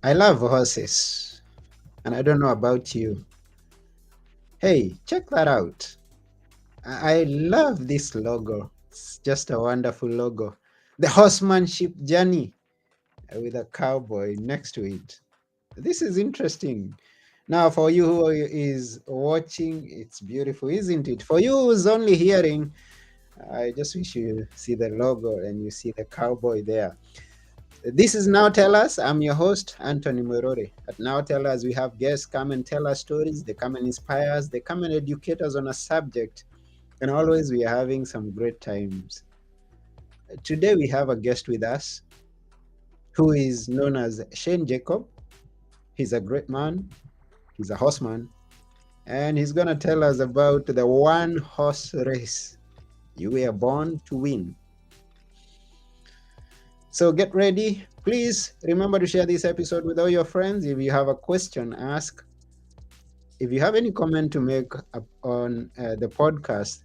I love horses, and I don't know about you. Hey, check that out. I love this logo. It's just a wonderful logo. The Horsemanship Journey with a cowboy next to it. This is interesting. Now, for you who is watching, it's beautiful, isn't it? For you who's only hearing, I just wish you see the logo and you see the cowboy there. This is Now Tell Us. I'm your host, Anthony Murore. At Now Tell Us, we have guests come and tell us stories. They come and inspire us. They come and educate us on a subject. And always we are having some great times. Today we have a guest with us who is known as Shane Jacob. He's a great man. He's a horseman. And he's going to tell us about the one horse race. You were born to win. So get ready. Please remember to share this episode with all your friends. If you have a question, ask. If you have any comment to make on the podcast,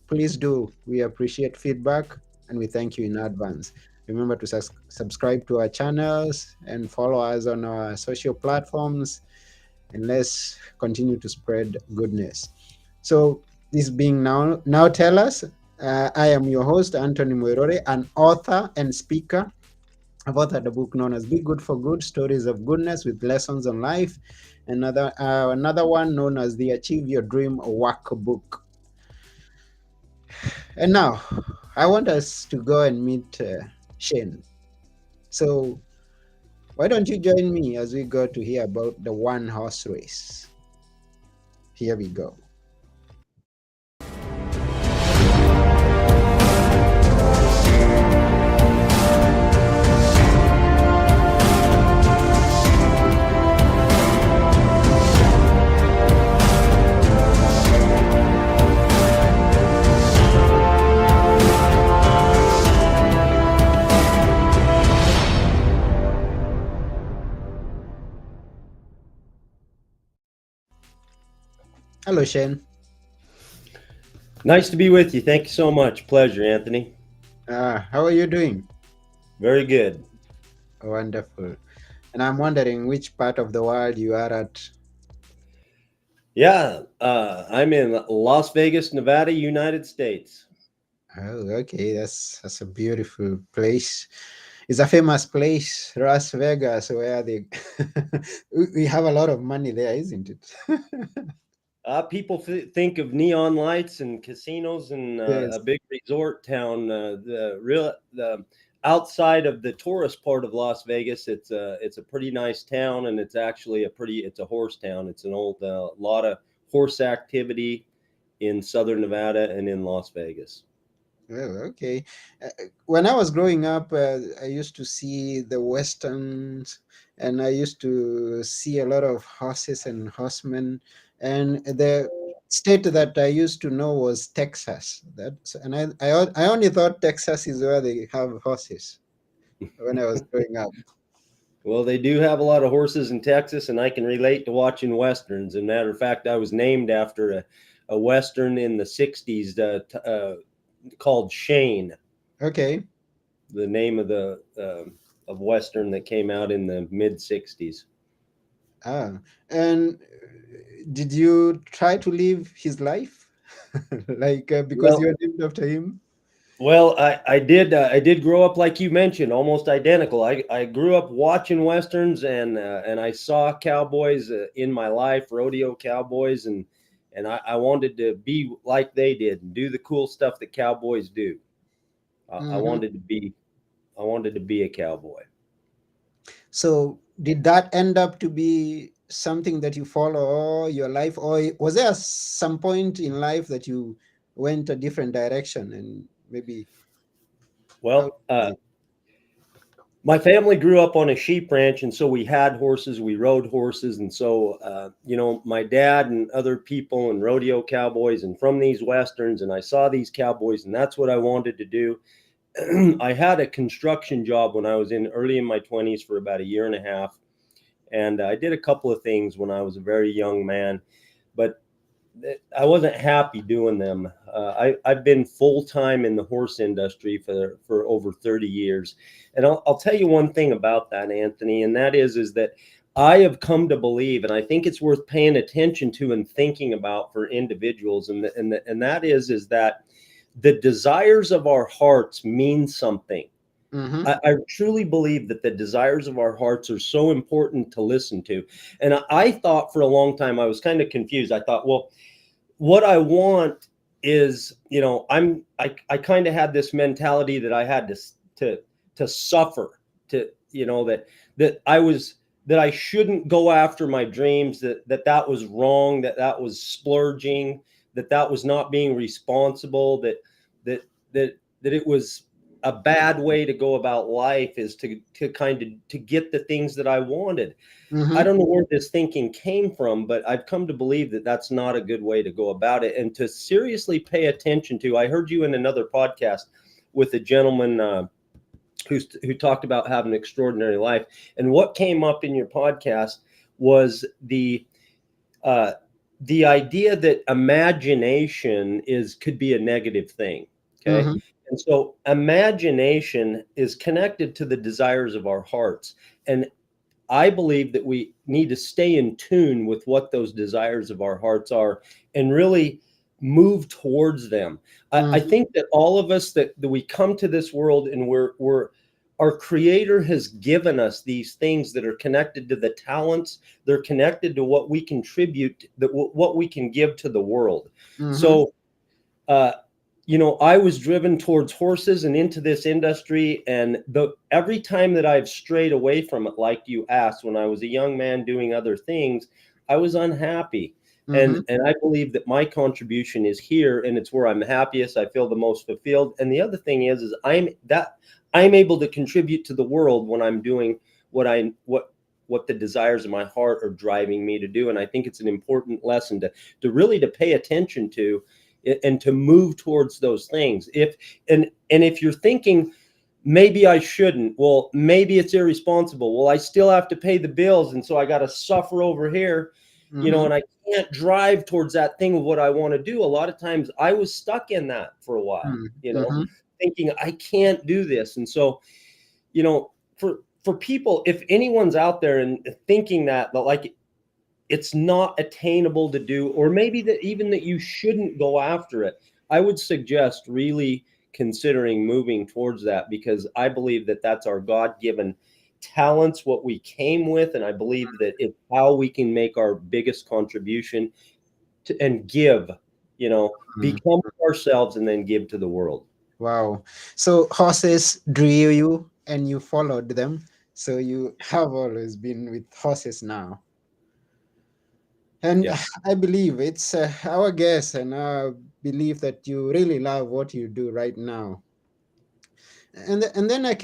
please do. We appreciate feedback and we thank you in advance. Remember to subscribe to our channels and follow us on our social platforms, and let's continue to spread goodness. So, this being Now Tell Us, I am your host, Anthony Muirore, an author and speaker. I've authored a book known as Be Good for Good, Stories of Goodness with Lessons on Life. Another one known as the Achieve Your Dream Workbook. And now, I want us to go and meet Shane. So, why don't you join me as we go to hear about the one horse race? Here we go. Hello, Shane. Nice to be with you. Thank you so much. Pleasure, Anthony. How are you doing? Very good. Wonderful. And I'm wondering which part of the world you are at. Yeah, I'm in Las Vegas, Nevada, United States. Oh, okay. That's a beautiful place. It's a famous place, Las Vegas, where they we have a lot of money there, isn't it? People think of neon lights and casinos and Yes. a big resort town. The outside of the tourist part of Las Vegas, it's a pretty nice town, and it's actually it's a horse town. It's an old lot of horse activity in southern Nevada and in Las Vegas. Oh, okay. When I was growing up, I used to see the westerns, and I used to see a lot of horses and horsemen. And the state that I used to know was Texas. I only thought Texas is where they have horses when I was growing up. Well, they do have a lot of horses in Texas, and I can relate to watching westerns. As a matter of fact, I was named after a western in the '60s called Shane. Okay. The name of the of western that came out in the mid '60s. Ah, and did you try to live his life, like because Well, you're named after him? I did grow up like you mentioned, almost identical. I grew up watching westerns, and I saw cowboys in my life, rodeo cowboys, and I wanted to be like they did and do the cool stuff that cowboys do. I Mm-hmm. wanted to be I wanted to be a cowboy. So, did that end up to be something that you follow all your life, or was there some point in life that you went a different direction and maybe how? Well, my family grew up on a sheep ranch, and so we had horses, we rode horses, and so my dad and other people and rodeo cowboys, and from these westerns, and I saw these cowboys, and that's what I wanted to do. I had a construction job when I was early in my 20s for about a year and a half, and I did a couple of things when I was a very young man, but I wasn't happy doing them. I've been full time in the horse industry for over 30 years, and I'll tell you one thing about that, Anthony, and that is that I have come to believe, and I think it's worth paying attention to and thinking about for individuals, and that is that the desires of our hearts mean something. Mm-hmm. I truly believe that the desires of our hearts are so important to listen to. And I thought for a long time, I was kind of confused. I thought, well, what I want is, I kind of had this mentality that I had to suffer, to, that I shouldn't go after my dreams, that was wrong, that was splurging, that was not being responsible, that that it was a bad way to go about life, is to kind of to get the things that I wanted. I Mm-hmm. don't know where this thinking came from, but I've come to believe that that's not a good way to go about it, and to seriously pay attention to. I heard you in another podcast with a gentleman who talked about having an extraordinary life, and what came up in your podcast was uh, the idea that imagination could be a negative thing. Okay. Mm-hmm. And so imagination is connected to the desires of our hearts. And I believe that we need to stay in tune with what those desires of our hearts are and really move towards them. I Mm-hmm. think that all of us that we come to this world, and we're our creator has given us these things that are connected to the talents. They're connected to what we contribute, that what we can give to the world. Mm-hmm. So uh, I was driven towards horses and into this industry, and every time that I've strayed away from it, like you asked, when I was a young man doing other things, I was unhappy. Mm-hmm. And I believe that my contribution is here, and it's where I'm happiest. I feel the most fulfilled. And the other thing is I'm able to contribute to the world when I'm doing what the desires of my heart are driving me to do. And I think it's an important lesson to really to pay attention to, and to move towards those things. And if you're thinking, maybe I shouldn't, well, maybe it's irresponsible, well, I still have to pay the bills, and so I got to suffer over here, Mm-hmm. and I can't drive towards that thing of what I want to do. A lot of times I was stuck in that for a while, Mm-hmm. thinking I can't do this. And so, for people, if anyone's out there and thinking that like it's not attainable to do, or maybe that even that you shouldn't go after it, I would suggest really considering moving towards that, because I believe that that's our God-given talents, what we came with, and I believe that it's how we can make our biggest contribution and give, Mm-hmm. become ourselves and then give to the world. Wow. So horses drew you and you followed them. So you have always been with horses now. And Yeah. I believe it's our guess and our belief that you really love what you do right now. And then I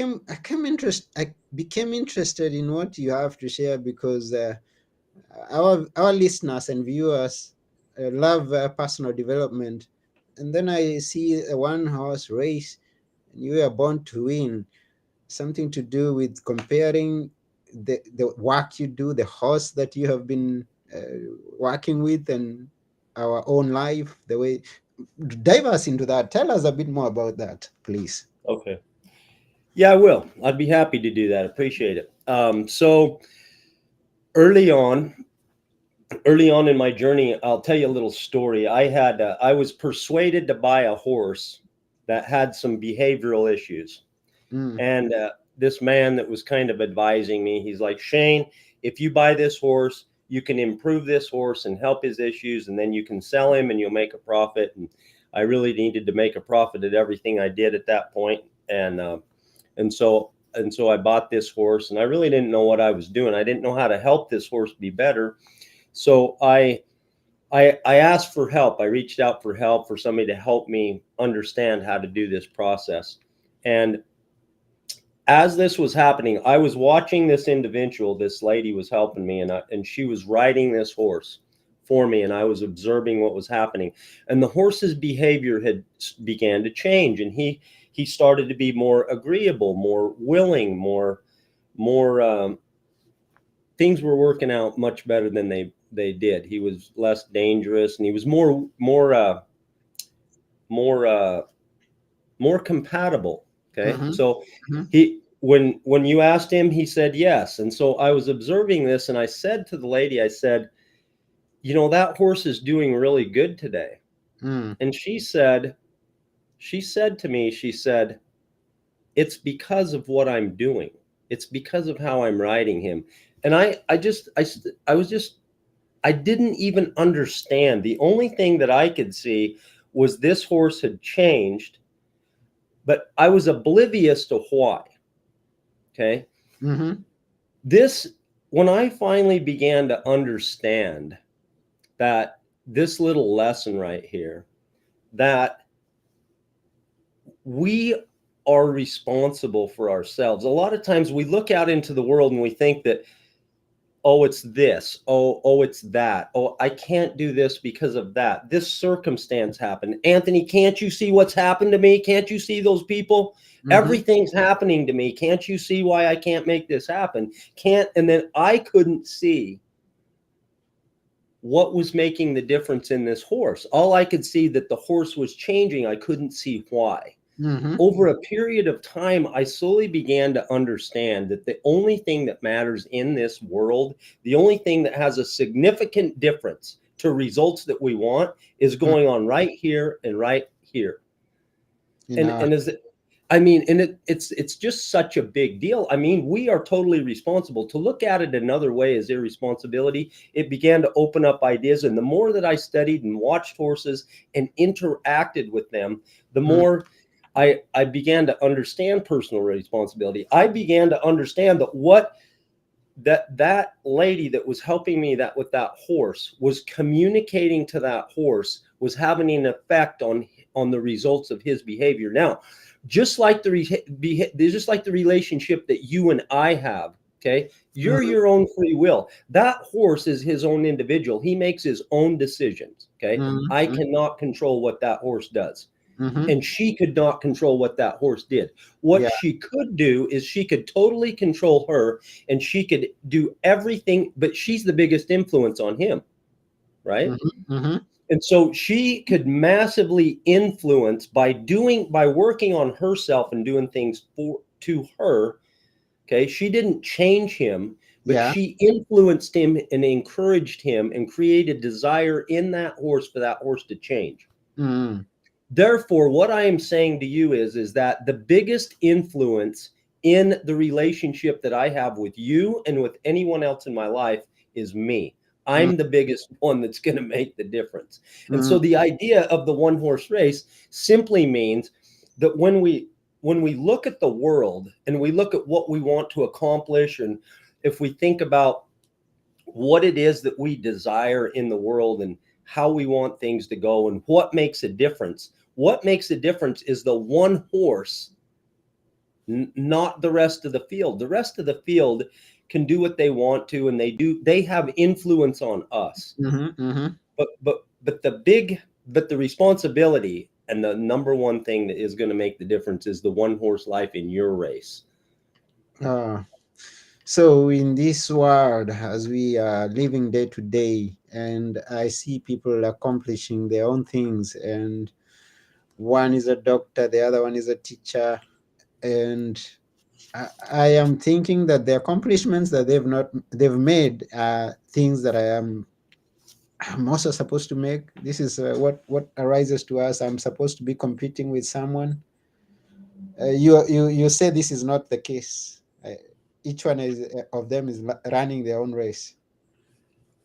became interested in what you have to share, because our listeners and viewers love personal development. And then I see a one horse race, and you were born to win, something to do with comparing the work you do, the horse that you have been working with, and our own life, the way. Dive us into that. Tell us a bit more about that, please. Okay. Yeah, I will. I'd be happy to do that. Appreciate it. So early on, early on in my journey, I'll tell you a little story. I was persuaded to buy a horse that had some behavioral issues, Mm, and this man that was kind of advising me, he's like, Shane, if you buy this horse, you can improve this horse and help his issues, and then you can sell him and you'll make a profit. And I really needed to make a profit at everything I did at that point, and so I bought this horse, and I really didn't know what I was doing. I didn't know how to help this horse be better. So I asked for help. I reached out for help, for somebody to help me understand how to do this process. And as this was happening, I was watching this individual. This lady was helping me, and she was riding this horse for me, and I was observing what was happening. And the horse's behavior had began to change, and he started to be more agreeable, more willing, more things were working out much better than they did. He was less dangerous, and he was more more compatible. Okay, Mm-hmm. so Mm-hmm. he when you asked him, he said yes. And so I was observing this, and I said to the lady, I said, you know, that horse is doing really good today. Mm. And she said to me, she said, it's because of what I'm doing. It's because of how I'm riding him. And I was just, I didn't even understand. The only thing that I could see was this horse had changed, but I was oblivious to why. Okay. Mm-hmm. This, when I finally began to understand that this little lesson right here, that we are responsible for ourselves. A lot of times we look out into the world and we think that, oh, it's this, oh, it's that, oh, I can't do this because of that, this circumstance happened. Anthony, can't you see what's happened to me? Can't you see those people? Mm-hmm. Everything's happening to me. Can't you see why I can't make this happen? Can't. And then I couldn't see what was making the difference in this horse. All I could see that the horse was changing. I couldn't see why. Mm-hmm. Over a period of time, I slowly began to understand that the only thing that matters in this world, the only thing that has a significant difference to results that we want, is going on right here and right here. In And is it, I mean, and it's just such a big deal. I mean, we are totally responsible. To look at it another way as irresponsibility, it began to open up ideas. And the more that I studied and watched horses and interacted with them, the Mm. more I began to understand personal responsibility. I began to understand that what that lady that was helping me that with that horse was communicating to that horse was having an effect on the results of his behavior. Now, just like just like the relationship that you and I have, okay, you're Mm-hmm. your own free will. That horse is his own individual. He makes his own decisions. Okay, I Mm-hmm. cannot control what that horse does, Mm-hmm. and she could not control what that horse did. What Yeah. she could do is she could totally control her, and she could do everything, but she's the biggest influence on him, right? Mm-hmm. Mm-hmm. And so she could massively influence by working on herself and doing things for to her. Okay, she didn't change him, but Yeah. she influenced him and encouraged him and created desire in that horse for that horse to change. Mm-hmm. Therefore, what I am saying to you is that the biggest influence in the relationship that I have with you and with anyone else in my life is me. I'm the biggest one that's going to make the difference. And Mm-hmm. so the idea of the one horse race simply means that when we look at the world and we look at what we want to accomplish, and if we think about what it is that we desire in the world and how we want things to go and what makes a difference. What makes a difference is the one horse, not the rest of the field. The rest of the field can do what they want to, and they have influence on us. Mm-hmm. Mm-hmm. But the responsibility and the number one thing that is going to make the difference is the one horse life in your race. Uh, so in this world, as we are living day to day, and I see people accomplishing their own things, and one is a doctor, the other one is a teacher, and I am thinking that the accomplishments that they've made are things that I'm also supposed to make. This is what arises to us. I'm supposed to be competing with someone. You say this is not the case. Each one of them is running their own race.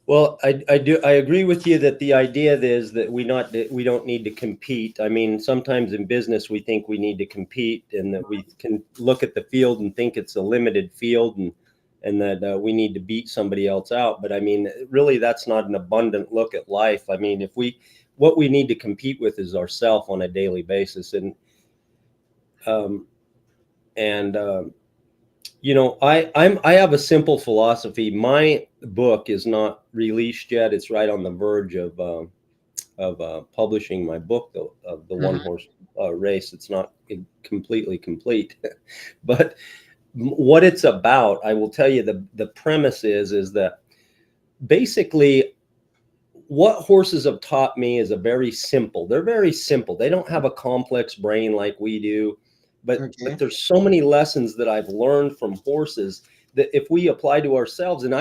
Well, I agree with you that the idea is that we don't need to compete. I mean, sometimes in business we think we need to compete, and that we can look at the field and think it's a limited field, and that we need to beat somebody else out. But I mean, really, that's not an abundant look at life. I mean, what we need to compete with is ourself on a daily basis, um, and you know, I have a simple philosophy. My book is not released yet. It's right on the verge of publishing my book, of the one Mm-hmm. horse race. It's not completely complete, but what it's about, I will tell you, the premise is that basically, what horses have taught me is they're very simple. They don't have a complex brain like we do, but Okay. there's so many lessons that I've learned from horses that if we apply to ourselves, and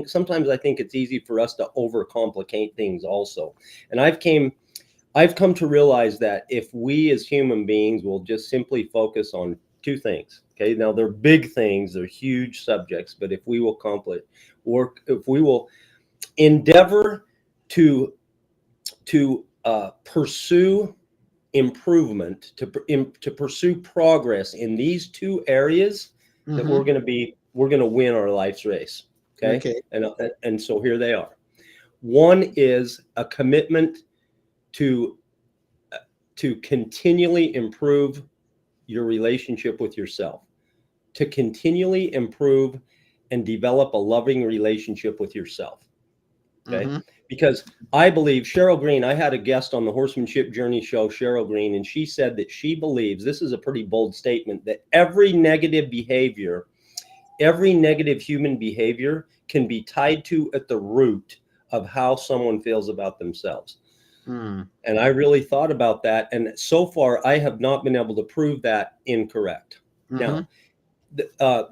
sometimes I think it's easy for us to overcomplicate things also. And I've come to realize that if we as human beings will just simply focus on two things, okay? Now they're big things, they're huge subjects, but if we will if we will endeavor to pursue improvement, to pursue progress in these two areas, that Mm-hmm. we're going to win our life's race. Okay, Okay. and so here they are. One is a commitment to continually improve your relationship with yourself, to continually improve and develop a loving relationship with yourself. Okay. Mm-hmm. Because I believe Cheryl Green, I had a guest on the Horsemanship Journey show, Cheryl Green, and she said that she believes, this is a pretty bold statement, that every negative human behavior can be tied to at the root of how someone feels about themselves. Mm. And I really thought about that. And so far, I have not been able to prove that incorrect. Mm-hmm. Now, uh,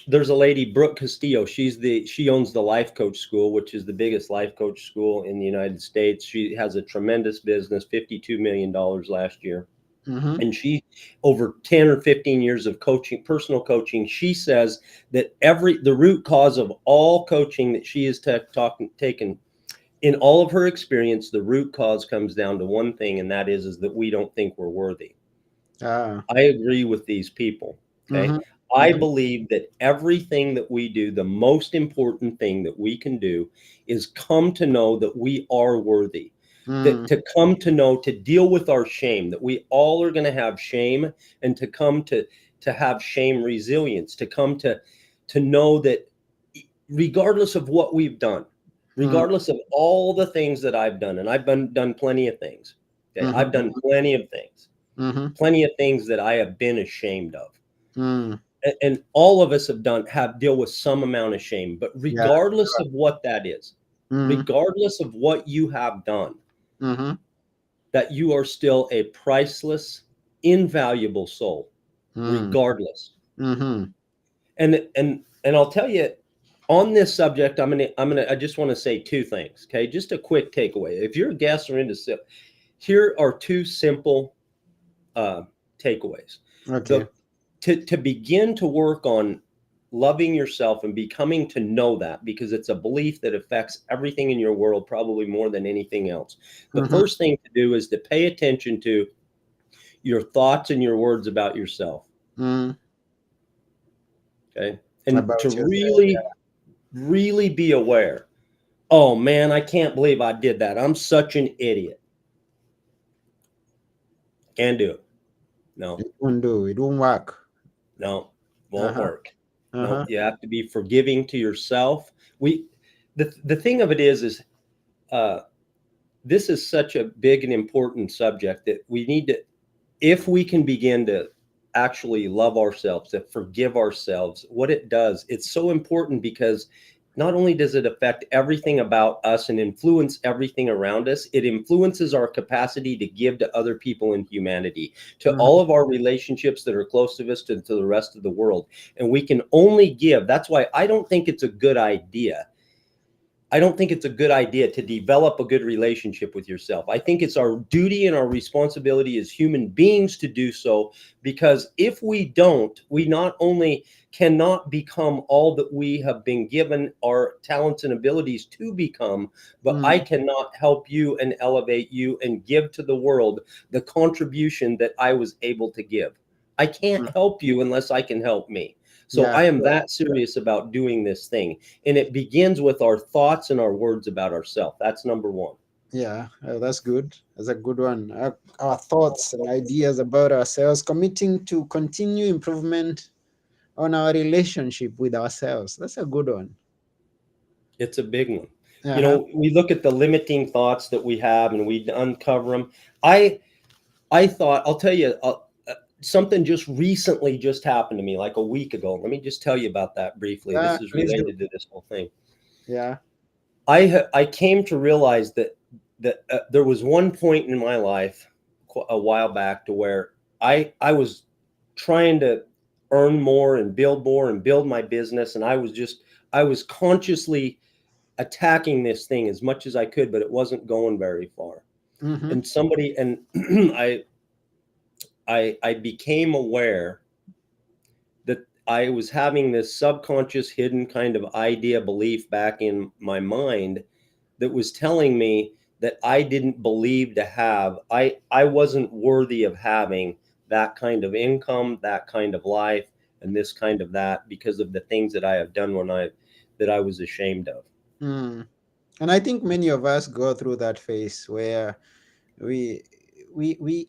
there's a lady, Brooke Castillo. She owns the Life Coach School, which is the biggest life coach school in the United States. She has a tremendous business, $52 million last year. Mm-hmm. And she, over 10 or 15 years of coaching, personal coaching, she says that the root cause of all coaching that she has taken in all of her experience, the root cause comes down to one thing, and that is that we don't think we're worthy. Ah. I agree with these people. Okay. Mm-hmm. I Mm-hmm. believe that everything that we do, the most important thing that we can do is come to know that we are worthy, that Mm. to come to know, to deal with our shame, that we all are going to have shame, and to come to have shame resilience, to come to know that regardless of what we've done, Mm. regardless of all the things that I've done, and I've done plenty of things. Okay. Mm-hmm. I've done Mm-hmm. plenty of things that I have been ashamed of. Mm. And all of us have deal with some amount of shame, but Yeah. regardless of what that is, Mm. regardless of what you have done, Mm-hmm. that you are still a priceless, invaluable soul, Mm. regardless. Mm-hmm. And I'll tell you, on this subject, I just want to say two things. Okay, just a quick takeaway. If you're a guest or into sip, here are two simple takeaways. Okay. The to begin to work on loving yourself and becoming to know that, because it's a belief that affects everything in your world, probably more than anything else. The Mm-hmm. first thing to do is to pay attention to your thoughts and your words about yourself. Mm. Okay. And to About yourself. really be aware. Oh man, I can't believe I did that. I'm such an idiot. Can't do it. No, It won't do. It won't work. no, won't Uh-huh. work. No, Uh-huh. you have to be forgiving to yourself. The thing of it is uh, this is such a big and important subject that we need to, if we can begin to actually love ourselves, to forgive ourselves, what it does, it's so important, because not only does it affect everything about us and influence everything around us, it influences our capacity to give to other people in humanity, to Mm-hmm. all of our relationships that are close to us, to the rest of the world. And we can only give. That's why I don't think it's a good idea. I don't think it's a good idea to develop a good relationship with yourself. I think it's our duty and our responsibility as human beings to do so, because if we don't, we not only cannot become all that we have been given our talents and abilities to become, but I Mm. cannot help you and elevate you and give to the world the contribution that I was able to give. I can't Mm. help you unless I can help me. So Yeah. I am that serious about doing this thing. And it begins with our thoughts and our words about ourselves. That's number one. Yeah. That's good. That's a good one. Our thoughts and ideas about ourselves, committing to continue improvement on our relationship with ourselves. That's a good one. It's a big one. You Uh-huh. know, we look at the limiting thoughts that we have and we uncover them. I thought, I'll tell you, something just recently just happened to me like a week ago. Let me just tell you about that briefly. Yeah. This is Please do. related to this whole thing. Yeah. I came to realize that there was one point in my life a while back to where I was trying to earn more and build my business, and I was consciously attacking this thing as much as I could, but it wasn't going very far. Mm-hmm. And somebody and I I became aware that I was having this subconscious hidden kind of idea belief back in my mind that was telling me that I didn't believe to have I wasn't worthy of having that kind of income, that kind of life, and this kind of that because of the things that I have done when I that I was ashamed of. Mm. And I think many of us go through that phase where we we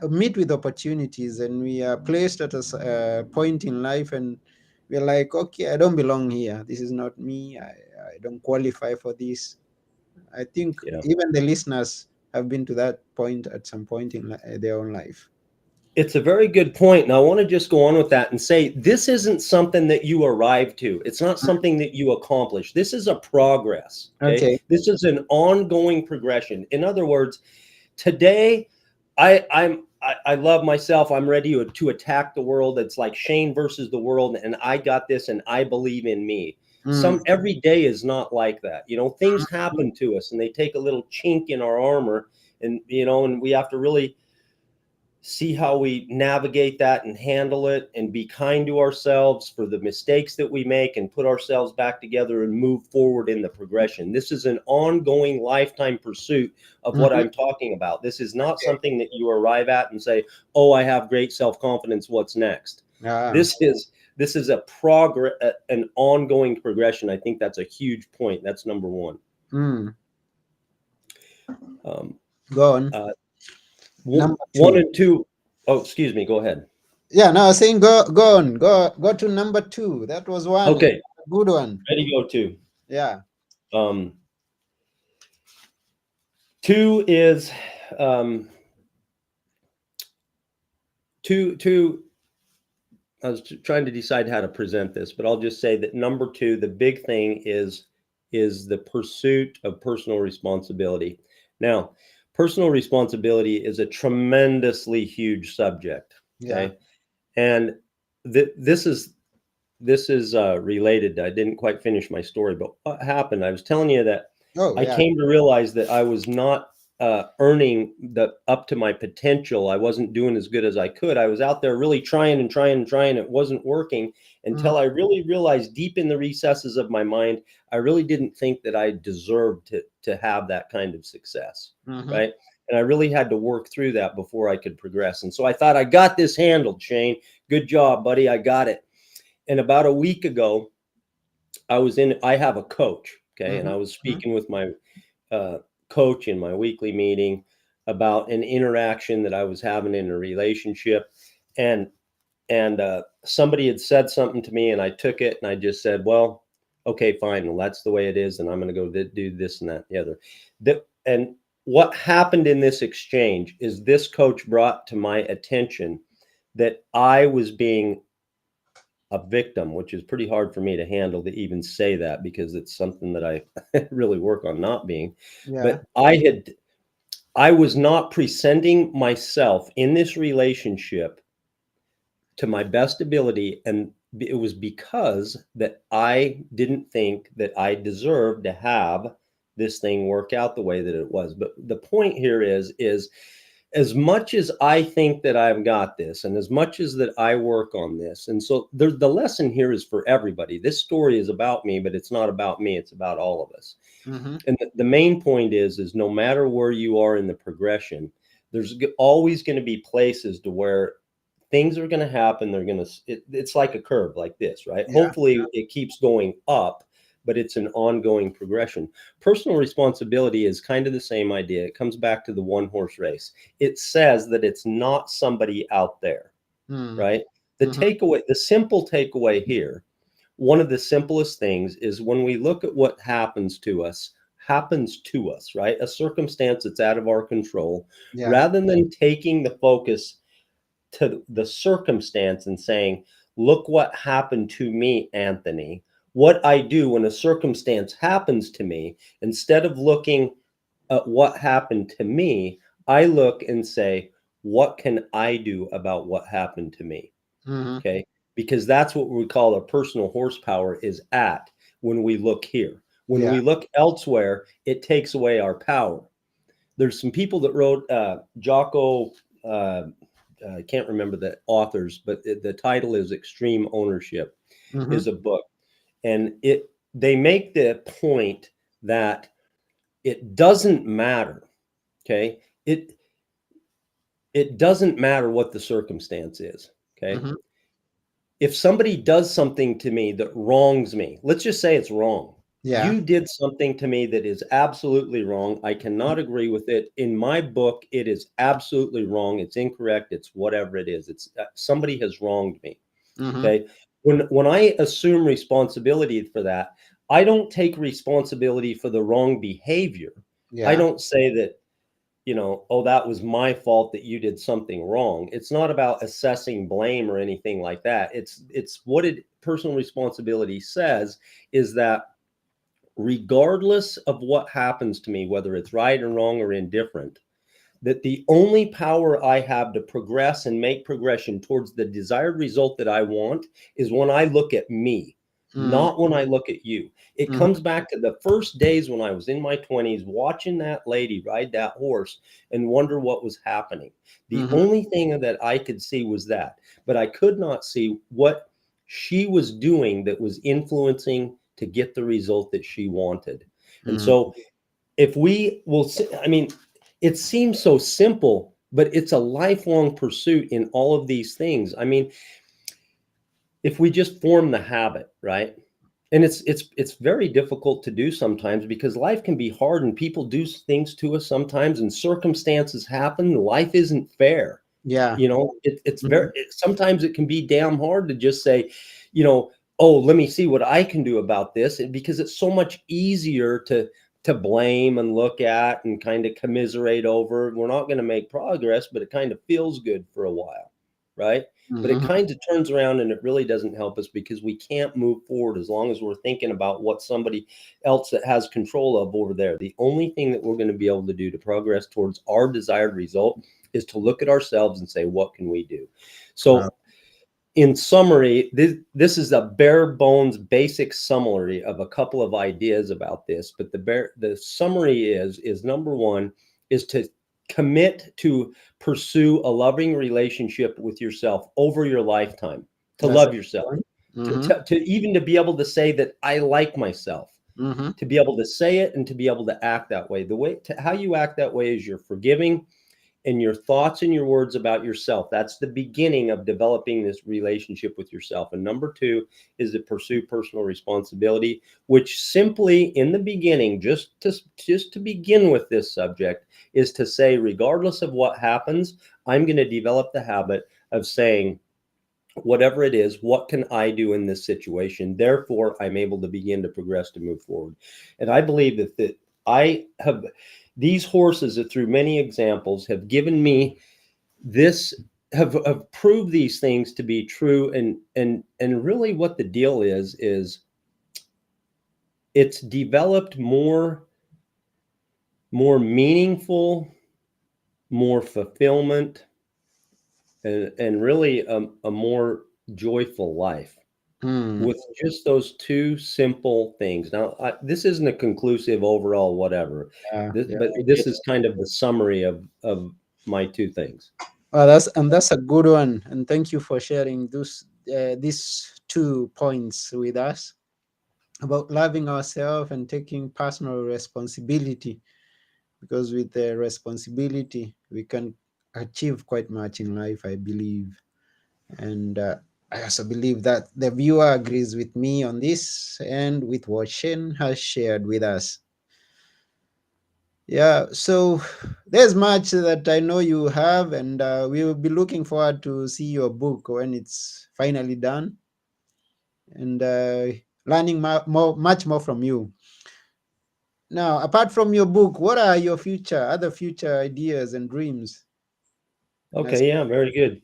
meet with opportunities, and we are placed at a point in life, and we're like, okay, I don't belong here. This is not me. I don't qualify for this. I think Yeah. even the listeners have been to that point at some point in their own life. It's a very good point. And I want to just go on with that and say this isn't something that you arrive to. It's not something that you accomplish. This is a progress. Okay. Okay. This is an ongoing progression. In other words, today I love myself. I'm ready to attack the world. It's like Shane versus the world, and I got this, and I believe in me. Mm. Every day is not like that. Things happen to us, and they take a little chink in our armor, and and we have to really see how we navigate that and handle it and be kind to ourselves for the mistakes that we make and put ourselves back together and move forward in the progression. This is an ongoing lifetime pursuit of what Mhm. I'm talking about. This is not Okay. something that you arrive at and say, "Oh, I have great self-confidence. What's next?" Ah. This is a progress, an ongoing progression. I think that's a huge point. That's number one. Mm. Um, Go on. uh, Number one two. and two. Oh, excuse me. Go ahead. Yeah, no, I was saying go on. Go to number two. That was one. Okay, A good one. ready to go two. Yeah. Um, two is two. I was trying to decide how to present this, but I'll just say that number two, the big thing is the pursuit of personal responsibility. Now, personal responsibility is a tremendously huge subject. Yeah. Okay, and this is related. I didn't quite finish my story, but what happened? I was telling you that Oh, I yeah. came to realize that I was not earning the up to my potential. I wasn't doing as good as I could. I was out there really trying and trying and trying. It wasn't working Mm. until I really realized deep in the recesses of my mind, I really didn't think that I deserved to have that kind of success, Mm-hmm. right? And I really had to work through that before I could progress. And so I thought I got this handled, Shane. Good job, buddy. I got it. And about a week ago, I have a coach, okay, and Mm-hmm. I was Mm-hmm. speaking with my uh, coach in my weekly meeting about an interaction that I was having in a relationship, and somebody had said something to me, and I took it, and I just said, "Well, okay, fine, well, that's the way it is, and I'm going to go do this and that and the other." And what happened in this exchange is this coach brought to my attention that I was being a victim, which is pretty hard for me to handle to even say that because it's something that I really work on not being. Yeah. But I was not presenting myself in this relationship to my best ability, and it was because that I didn't think that I deserved to have this thing work out the way that it was. But the point here is as much as I think that I've got this, and as much as that I work on this, and so the lesson here is for everybody. This story is about me, but it's not about me. It's about all of us. Mm-hmm. And the main point is no matter where you are in the progression, there's always going to be places to where things are going to happen. They're going to, it's like a curve like this, right? Yeah. Hopefully it keeps going up, but it's an ongoing progression. Personal responsibility is kind of the same idea. It comes back to the one horse race. It says that it's not somebody out there, Mm. right? Mm-hmm. The simple takeaway here, one of the simplest things is when we look at what happens to us, right? A circumstance that's out of our control, Yeah. rather than taking the focus to the circumstance and saying, look what happened to me, Anthony. what I do when a circumstance happens to me, instead of looking at what happened to me, I look and say, what can I do about what happened to me? Mm-hmm. Okay. Because that's what we call our personal horsepower is at when we look here. When Yeah. we look elsewhere, it takes away our power. There's some people that wrote Jocko, I can't remember the authors, but the title is Extreme Ownership, Mm-hmm. is a book. And they make the point that it doesn't matter. Okay. It doesn't matter what the circumstance is. Okay. Mm-hmm. If somebody does something to me that wrongs me, let's just say it's wrong. Yeah. You did something to me that is absolutely wrong. I cannot agree with it. In my book, it is absolutely wrong. It's incorrect. It's whatever it is. It's somebody has wronged me. Mm-hmm. Okay. When I assume responsibility for that, I don't take responsibility for the wrong behavior. I Yeah. don't say that, oh, that was my fault that you did something wrong. It's not about assessing blame or anything like that. It's what it personal responsibility says is that regardless of what happens to me, whether it's right or wrong or indifferent, that the only power I have to progress and make progression towards the desired result that I want is when I look at me, not when I look at you. It Mm-hmm. comes back to the first days when I was in my 20s, watching that lady ride that horse and wonder what was happening. The Mm-hmm. only thing that I could see was that, but I could not see what she was doing that was influencing to get the result that she wanted. And Mm-hmm. so if we will, I mean, it seems so simple, but it's a lifelong pursuit in all of these things. I mean, if we just form the habit, right? And it's very difficult to do sometimes because life can be hard and people do things to us sometimes and circumstances happen. Life isn't fair. Yeah. It's Mm-hmm. sometimes it can be damn hard to just say, you know, oh, let me see what I can do about this, because it's so much easier to blame and look at and kind of commiserate over. We're not going to make progress, but it kind of feels good for a while, right? But it Mm-hmm. kind of turns around and it really doesn't help us because we can't move forward as long as we're thinking about what somebody else that has control of over there. The only thing that we're going to be able to do to progress towards our desired result is to look at ourselves and say, what can we do? Wow. So, in summary, this is a bare bones basic summary of a couple of ideas about this. But the summary is number one is to commit to pursue a loving relationship with yourself over your lifetime, to That's a love good yourself, one. to, Mm-hmm. to, to even to be able to say that I like myself, Mm-hmm. to be able to say it and to be able to act that way. The way to how you act that way is you're forgiving and your thoughts and your words about yourself. That's the beginning of developing this relationship with yourself. And number two is to pursue personal responsibility, which simply in the beginning, just to begin with this subject, is to say, regardless of what happens, I'm going to develop the habit of saying, whatever it is, what can I do in this situation? Therefore, I'm able to begin to progress to move forward. And I believe that I have these horses that through many examples have given me this have proved these things to be true. And really what the deal is it's developed more meaningful, more fulfillment, and really a more joyful life Mm. with just those two simple things. Now, this isn't a conclusive overall whatever, Yeah. Yeah. but I this get is kind of the summary of my two things. Well, that's a good one, and thank you for sharing these 2 points with us about loving ourselves and taking personal responsibility. Because with the responsibility, we can achieve quite much in life, I believe, and I also believe that the viewer agrees with me on this and with what Shane has shared with us. Yeah, so there's much that I know you have, and we will be looking forward to see your book when it's finally done, and learning much more from you. Now, apart from your book, what are your other future ideas and dreams and Okay, yeah, aspirations? very good.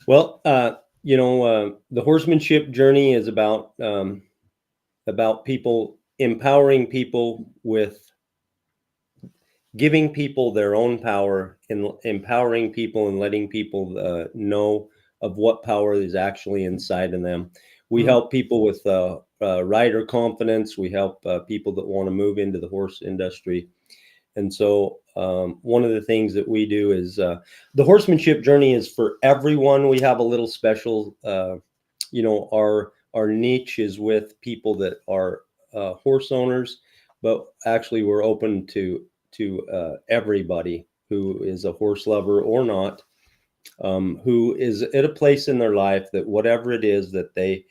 Well, the horsemanship journey is about about people empowering people with giving people their own power and empowering people and letting people know of what power is actually inside of them. We Mm, help people with rider confidence. We help people that want to move into the horse industry. And so, one of the things that we do is the horsemanship journey is for everyone. We have a little special, our niche is with people that are horse owners, but actually we're open to everybody who is a horse lover or not, who is at a place in their life that whatever it is that they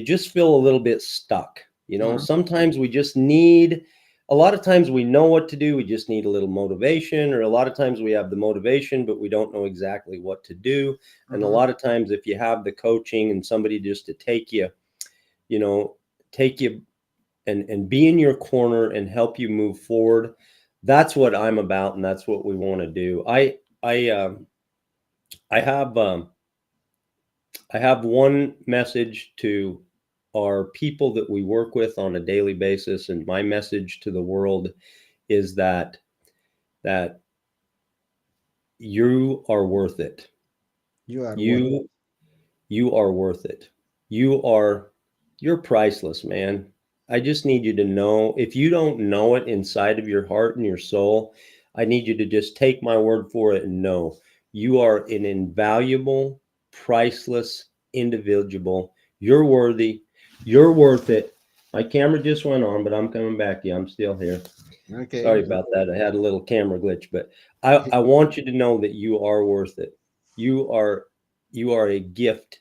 just feel a little bit stuck. mm, Sometimes we just need, a lot of times we know what to do. We just need a little motivation, or a lot of times we have the motivation, but we don't know exactly what to do. And a mhm. lot of times, if you have the coaching and somebody just to you know, take you and be in your corner and help you move forward, that's what I'm about. And that's what we want to do. I have, I have one message to our people that we work with on a daily basis, and my message to the world is that you are worth it. You are what? You you are worth it. You are you're priceless, man. I just need you to know, if you don't know it inside of your heart and your soul, I need you to just take my word for it and know you are an invaluable, priceless individual. You're worthy. You're worth it. My camera just went on, but I'm coming back to you. I'm still here. Okay. Sorry about that. I had a little camera glitch, but I want you to know that you are worth it. You are you are a gift.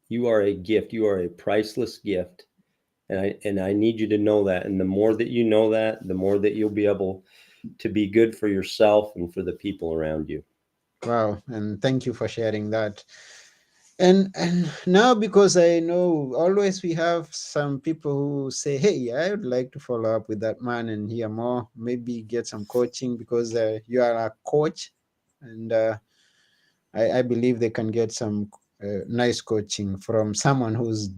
You are a gift. You are a priceless gift. And I need you to know that. And the more that you know that, the more that you'll be able to be good for yourself and for the people around you. Wow, and thank you for sharing that. And now, because I know always we have some people who say, "Hey, I would like to follow up with that man and hear more. Maybe get some coaching because you are a coach, and I believe they can get some nice coaching from someone who's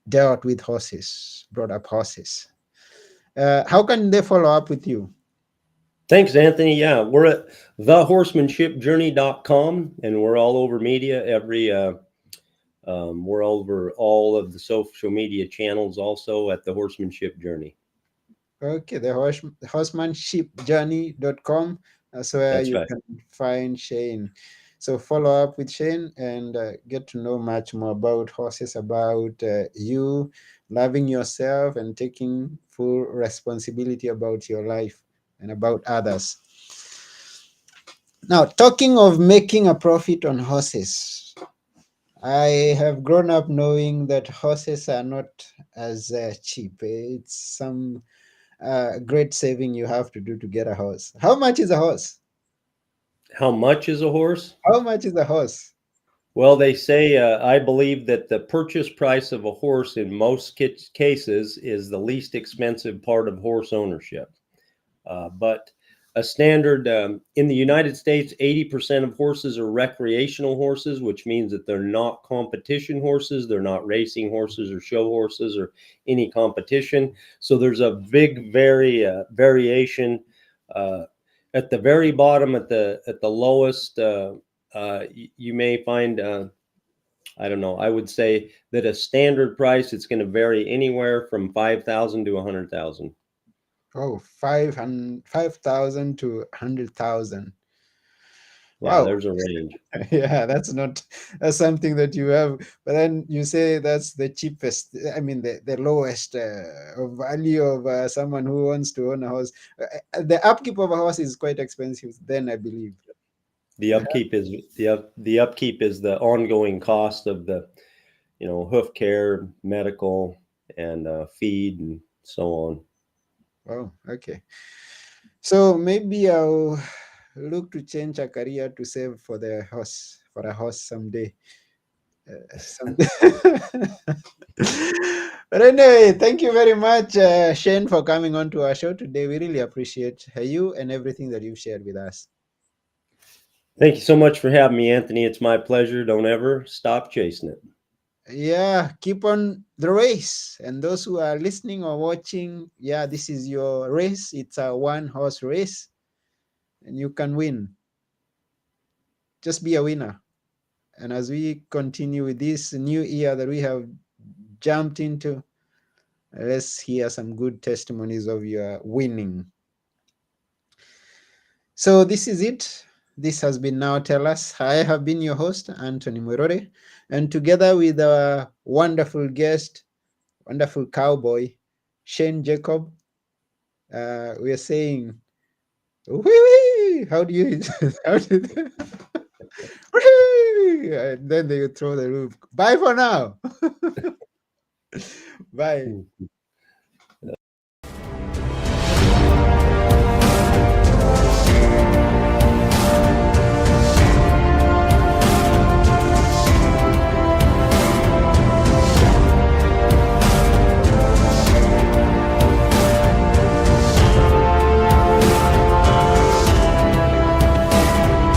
dealt with horses, brought up horses. How can they follow up with you? Thanks, Anthony. Yeah, we're at thehorsemanshipjourney.com, and we're all over media. We're over all of the social media channels also at the Horsemanship Journey. Okay, the horsemanshipjourney.com. That's where That's you right. can find Shane. So follow up with Shane and get to know much more about horses, about you loving yourself and taking full responsibility about your life and about others. Now, talking of making a profit on horses, I have grown up knowing that horses are not as cheap. It's some great saving you have to do to get a horse. How much is a horse? How much is a horse? How much is a horse? Well, they say, I believe that the purchase price of a horse in most cases is the least expensive part of horse ownership. But a standard in the United States, 80% of horses are recreational horses, which means that they're not competition horses. They're not racing horses or show horses or any competition. So there's a big variation. Uh, at the very bottom, at the lowest, you may find I don't know. I would say that a standard price, it's going to vary anywhere from 5,000 to 100,000. Oh, 5,000 to 100,000. Yeah, Wow. there's a range. Yeah, that's something that you have. But then you say that's the cheapest, I mean, the lowest value of someone who wants to own a house. The upkeep of a house is quite expensive, then I believe. The upkeep is the upkeep is the ongoing cost of the hoof care, medical, and feed and so on. Wow, okay. So maybe I'll look to change a career to save for the horse, for a horse someday. Someday. But anyway, thank you very much, Shane, for coming on to our show today. We really appreciate you and everything that you've shared with us. Thank you so much for having me, Anthony. It's my pleasure. Don't ever stop chasing it. Yeah, keep on the race. And those who are listening or watching, yeah, this is your race. It's a one horse race, and you can win. Just be a winner. And as we continue with this new year that we have jumped into, let's hear some good testimonies of your winning. So this is it. This has been Now Tell Us. I have been your host, Anthony Murore, and together with our wonderful guest, wonderful cowboy, Shane Jacob, we are saying, wee wee. How do you, how do wee, and then they throw the roof. Bye for now. Bye.